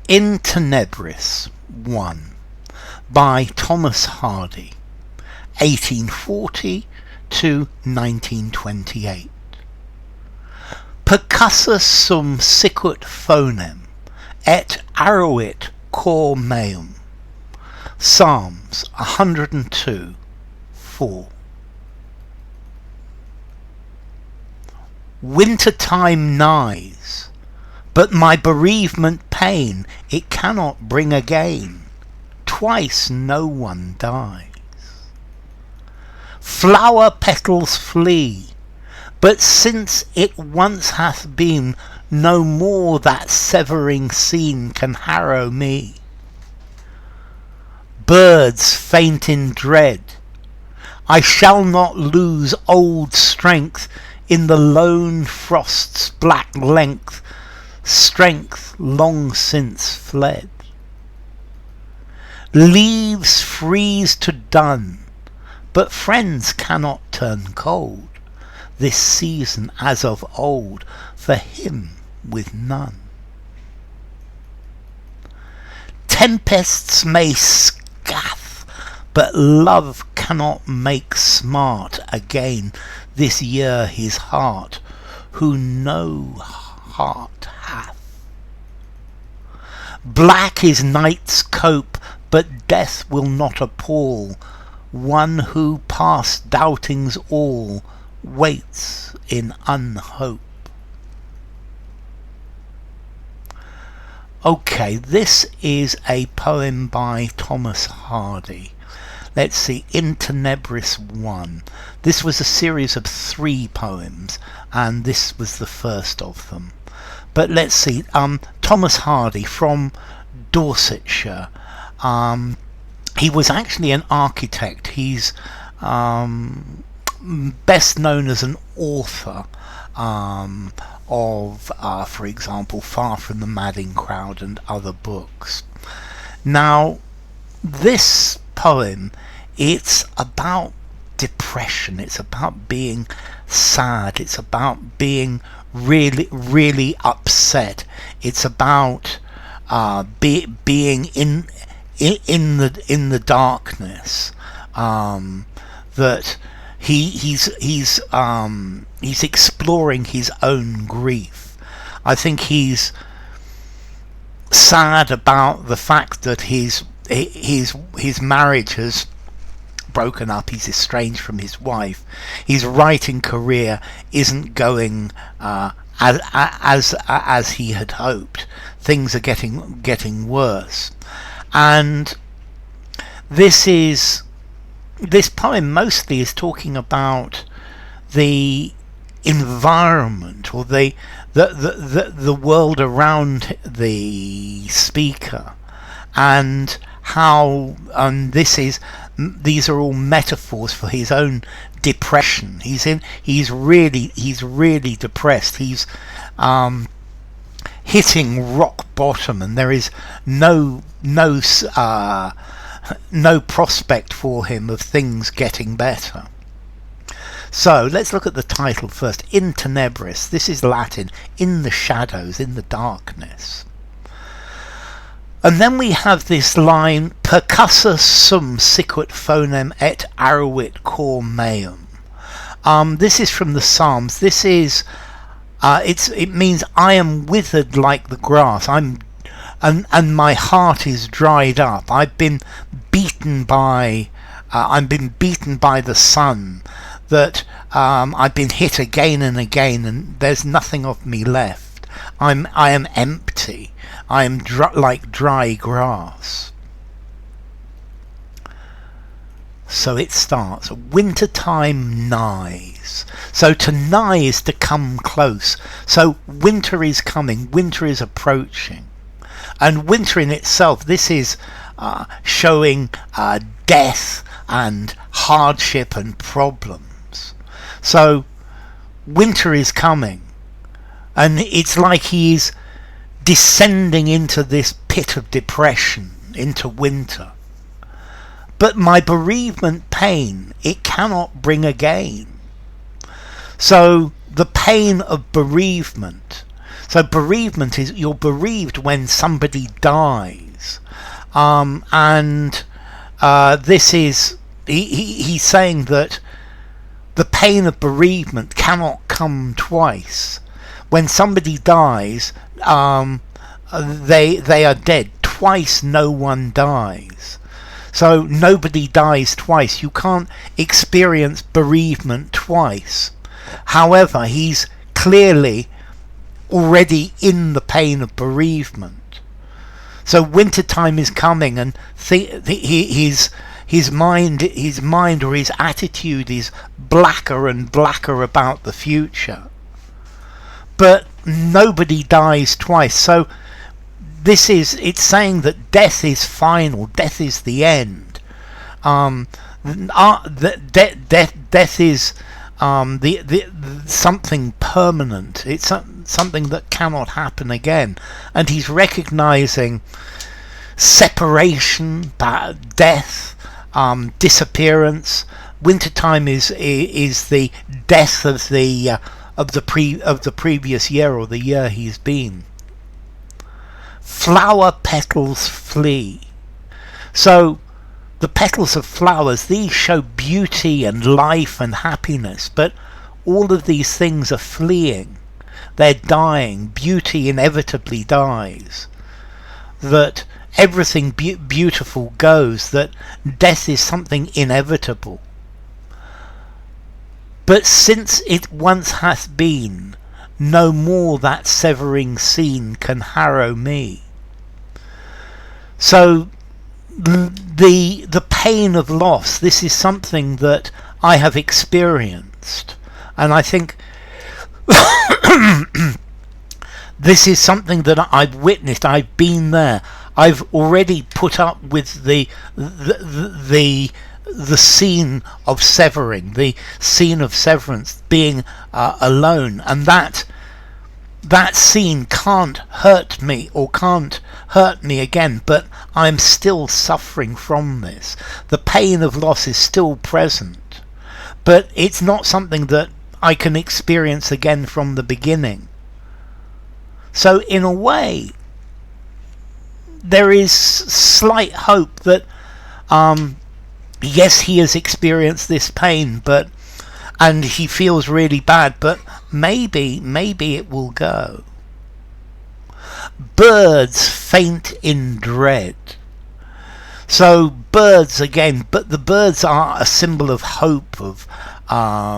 In Tenebris 1 by Thomas Hardy, 1840 to 1928. Percussus sum sicut foenum, et aruit cor meum. Psalms 102, 4. Wintertime nighs, but my bereavement-pain it cannot bring again. Twice no one dies. Flower-petals flee, but since it once hath been, no more that severing scene can harrow me. Birds faint in dread, I shall not lose old strength in the lone frost's black length, strength long since fled. Leaves freeze to dun, but friends cannot turn cold, this season as of old, for him with none. Tempests may scath, but love cannot make smart again this year his heart, who no heart hath. Black is night's cope, but death will not appall one who past doubtings all waits in unhope. Okay, this is a poem by Thomas Hardy. Let's see, in Tenebris 1. This was a series of 3 poems, and this was the first of them. But let's see, Thomas Hardy from Dorsetshire. He was actually an architect. He's best known as an author of, for example, Far From the Madding Crowd and other books. Now, this poem, it's about depression, it's about being sad, it's about being really upset, it's about being in the darkness, that he's exploring his own grief. I think he's sad about the fact that his marriage has broken up. He's estranged from his wife. His writing career isn't going as he had hoped. Things are getting worse, and this poem mostly is talking about the environment, or the world around the speaker, and how these are all metaphors for his own depression. He's really depressed. He's hitting rock bottom, and there is no prospect for him of things getting better. So let's look at the title first. In Tenebris. This is Latin, in the shadows, in the darkness. And then we have this line, Percussus sum sicut foenum et aruit cor meum. This is from the Psalms. This is it means I am withered like the grass. And my heart is dried up. I've been beaten by the sun. That I've been hit again and again, and there's nothing of me left. I am empty. I am like dry grass. So it starts. Wintertime nighs. So to nigh is to come close. So winter is coming. Winter is approaching. And winter in itself, this is showing death and hardship and problems. So winter is coming, and it's like he's descending into this pit of depression, into winter. But my bereavement pain, it cannot bring again. So the pain of bereavement. So bereavement is, you're bereaved when somebody dies. And this is, he's saying that the pain of bereavement cannot come twice. When somebody dies, they are dead. Twice no one dies. So nobody dies twice. You can't experience bereavement twice. However, he's clearly already in the pain of bereavement. So wintertime is coming, and his mind or his attitude is blacker and blacker about the future. But nobody dies twice. So it's saying that death is final. Death is the end. Death is something permanent. It's something that cannot happen again. And he's recognizing separation, death, disappearance. Wintertime is the death of the previous year, or the year he's been. Flower petals flee. So the petals of flowers, these show beauty and life and happiness, but all of these things are fleeing. They're dying. Beauty inevitably dies. That everything beautiful goes. That death is something inevitable. But since it once hath been, no more that severing scene can harrow me. So the pain of loss, this is something that I have experienced, and I think this is something that I've witnessed. I've been there. I've already put up with the scene of severing, the scene of severance, being alone, and that scene can't hurt me, or can't hurt me again, but I'm still suffering from this. The pain of loss is still present, but it's not something that I can experience again from the beginning. So in a way, there is slight hope that yes, he has experienced this pain, and he feels really bad, but maybe it will go. Birds faint in dread. So birds again, but the birds are a symbol of hope, of a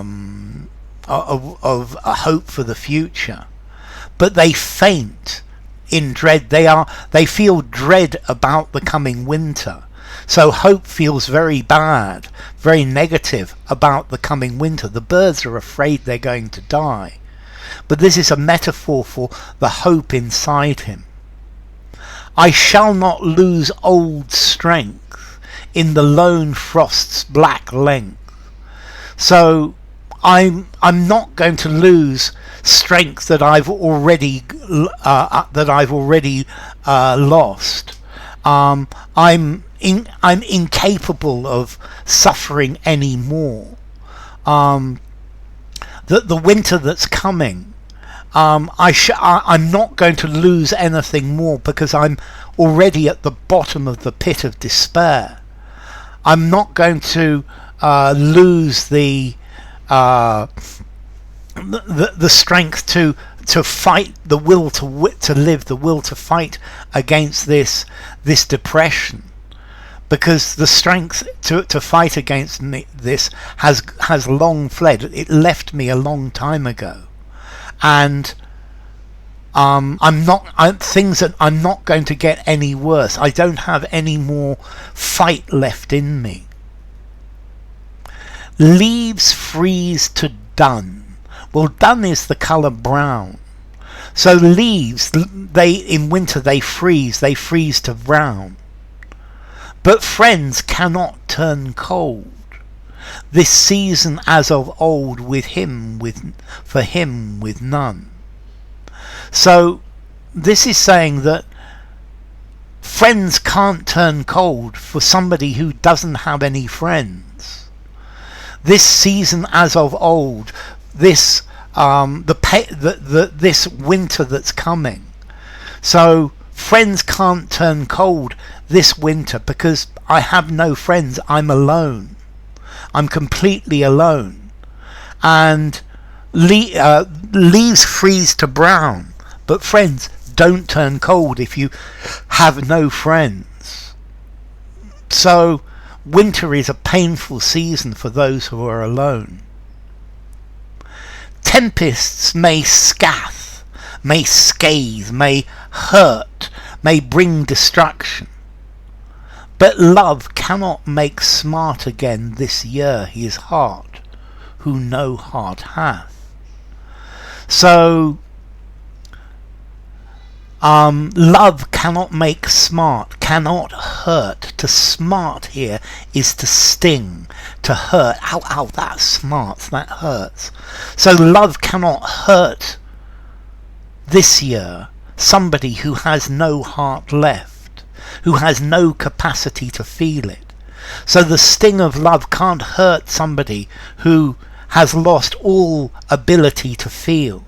hope for the future. But they faint in dread. They feel dread about the coming winter. So hope feels very bad, very negative about the coming winter. The birds are afraid they're going to die. But this is a metaphor for the hope inside him. I shall not lose old strength in the lone frost's black length. So I'm not going to lose strength that I've already lost. I'm incapable of suffering anymore. The winter that's coming, I'm not going to lose anything more, because I'm already at the bottom of the pit of despair. I'm not going to lose the strength to fight, the will to live, the will to fight against this depression, because the strength to fight against this has long fled. It left me a long time ago, and I'm not going to get any worse. I don't have any more fight left in me. Leaves freeze to dun. Well, dun is the colour brown. So leaves, in winter they freeze to brown. But friends cannot turn cold. This season as of old, for him with none. So this is saying that friends can't turn cold for somebody who doesn't have any friends. This season as of old, this this winter that's coming. So friends can't turn cold this winter because I have no friends. I'm alone. I'm completely alone. And leaves freeze to brown, but friends don't turn cold if you have no friends. So winter is a painful season for those who are alone. Tempests may scath, may scathe, may hurt, may bring destruction. But love cannot make smart again this year his heart, who no heart hath. So, love cannot make smart, cannot hurt. To smart here is to sting, to hurt. Ow, ow, that smarts, that hurts. So love cannot hurt this year somebody who has no heart left, who has no capacity to feel it. So the sting of love can't hurt somebody who has lost all ability to feel.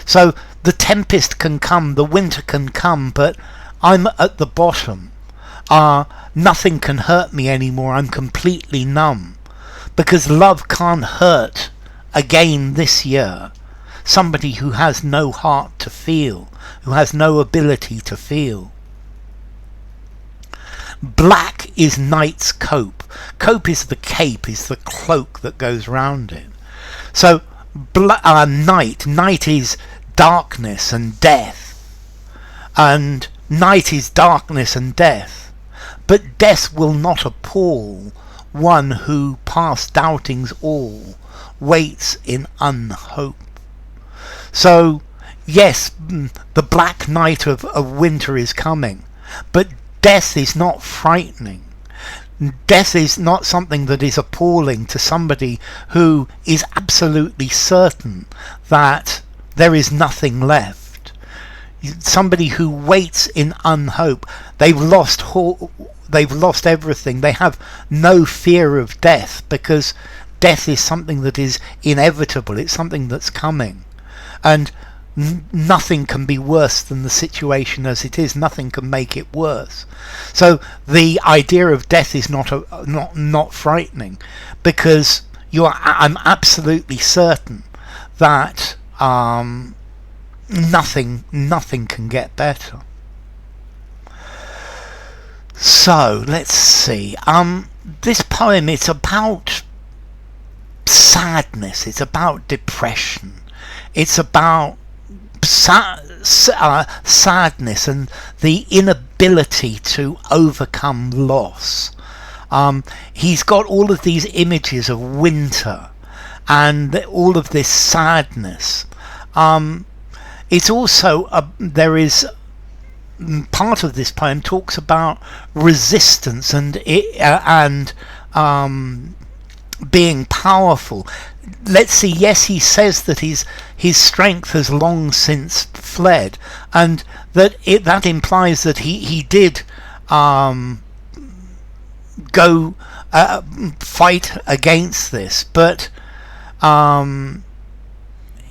So the tempest can come, the winter can come, but I'm at the bottom. Nothing can hurt me anymore. I'm completely numb. Because love can't hurt again this year somebody who has no heart to feel, who has no ability to feel. Black is night's cope. Cope is the cape, is the cloak that goes round it. So night is darkness and death. And night is darkness and death. But death will not appall one who past doubtings all waits in unhope. So yes, the black night of winter is coming, but death is not frightening. Death is not something that is appalling to somebody who is absolutely certain that there is nothing left. Somebody who waits in unhope. They've lost everything. They have no fear of death because death is something that is inevitable. It's something that's coming. And nothing can be worse than the situation as it is. Nothing can make it worse. So the idea of death is not frightening, because I'm absolutely certain that nothing can get better. So let's see. This poem, it's about sadness. It's about depression. It's about sadness and the inability to overcome loss. He's got all of these images of winter and all of this sadness. It's also there is part of this poem talks about resistance and being powerful. Let's see. Yes, he says that his strength has long since fled, and that implies that he did go fight against this, but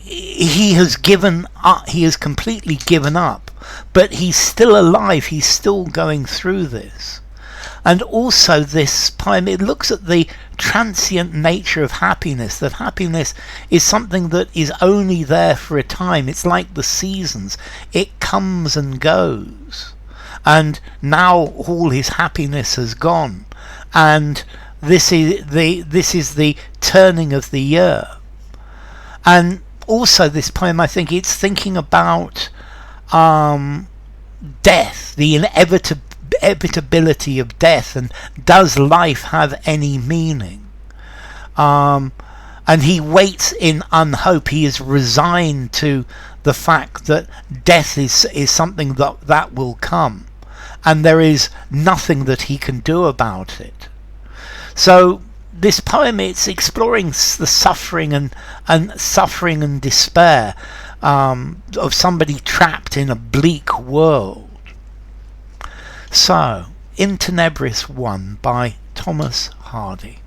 he has given up. He has completely given up, but he's still alive. He's still going through this. And also this poem, it looks at the transient nature of happiness, that happiness is something that is only there for a time. It's like the seasons. It comes and goes. And now all his happiness has gone. And this is the turning of the year. And also this poem, I think it's thinking about death, the inevitability of death, and does life have any meaning? And he waits in unhope. He is resigned to the fact that death is something that will come, and there is nothing that he can do about it. So this poem, it's exploring the suffering and despair of somebody trapped in a bleak world. So, In Tenebris 1 by Thomas Hardy.